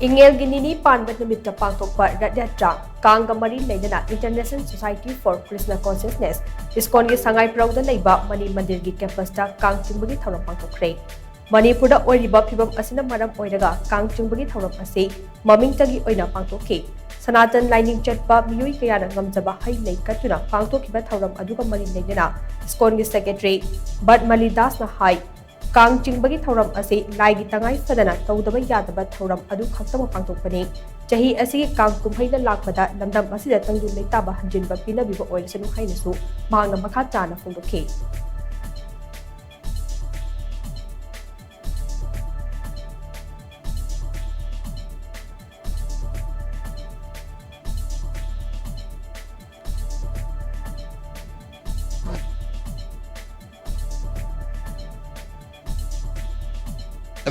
Ingel nini panba numit pangthokpa Rath Yatra Kang Mari leinana International Society for Krishna Consciousness Iskon Sangaiprou Da Leiba Mani Mandir campus Kang Chingbagi Thouram Pangthokhre Manipur da oiriba phibam asina maram oiraga Kang Chingbagi Thouram ase mamingtagi oina pangthokhe Sanatan lining chatpa miyoi kayana ngamjaba hai lei katuna pangthokhiba thauram aduga mari leinana Iskon secretary But Malidas na hai Kang Chingbagi Thouram ase laigi tangai fadana tawdaba yadaba thauram adu khaktama pangthokpani chahi asigi kang kumhaida lakpada lamdam asida tangdu leitaba hanjinba pinabiba oirisanu hainasu mahangna makha tana phongdokhe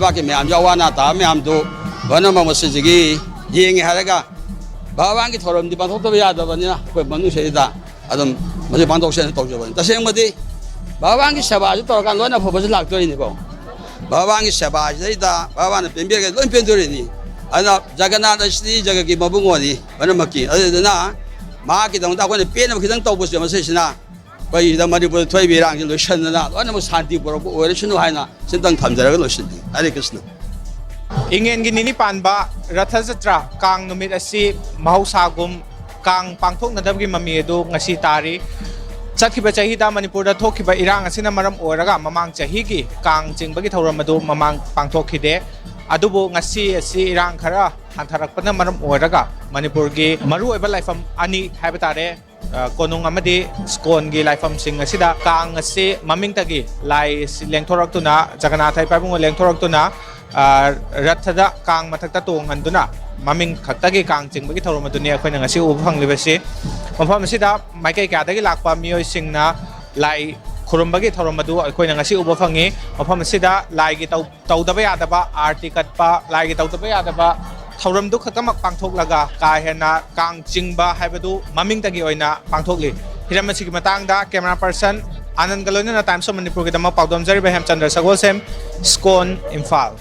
Bagi me am jawana ta me am do bana ma masjigi yeng haraga bawangi thorom di panthok to ya da bani na ko manu se da adum mari panthok se to jo bani ta seng madi bawangi saba ji to kan lo na pho bas lak to ni ko bawangi saba ji da bawan pen pen ke lo pen to ni ana jagana da shri jagagi mabungo ni bana maki ade na ma ki dong da ko ni pen na ki dang to bu se ma se na bai da mari bu thoi bi rang ji lo shen na lo na mo shanti bu ro ko re shinu hai na sin dang tham jara ga lo shin Hare Krishna. Ingel nini panba Rath Yatra Kang numit asi mahusagum Kang Pangthokhre mami edu ngasi tari Chatkiba chahi da Manipur da thokhiba irang asina maram oraga mamang chahi gi Kang Chingbagi Thouram adu mamang pangthokhide adubu ngasi asi irang khara hantharakpana maram oraga Manipur gi maru oiba laifam ani haibitare konung amadi Iskon gi laifam sing asida Kang asi mamingtagi lai lengthoraktuna Jagannathai paibungo lengthoraktuna Rathada Kang mathakta tonghanduna maming khaktagi Kang Chingbagi Thouram aduni akhoina ngasi uba phanglibasi mafam asida maikai kyadagi lakpa miyoi singna lai khurumbagi thauram adu akhoina ngasi uba phangi mafam asida lai gi tawdaba yadaba arti katpa lai gi tawdaba yadaba thauram du khatamak pangthoklaga ka hena Kang Chingba haibadu mamingtagi oina pangthokli hiramasi gi matangda camera person Anand Galoina na Times of Manipur gi dama pawdam jari Beham Chandra Sagol Sem Iskon Imphal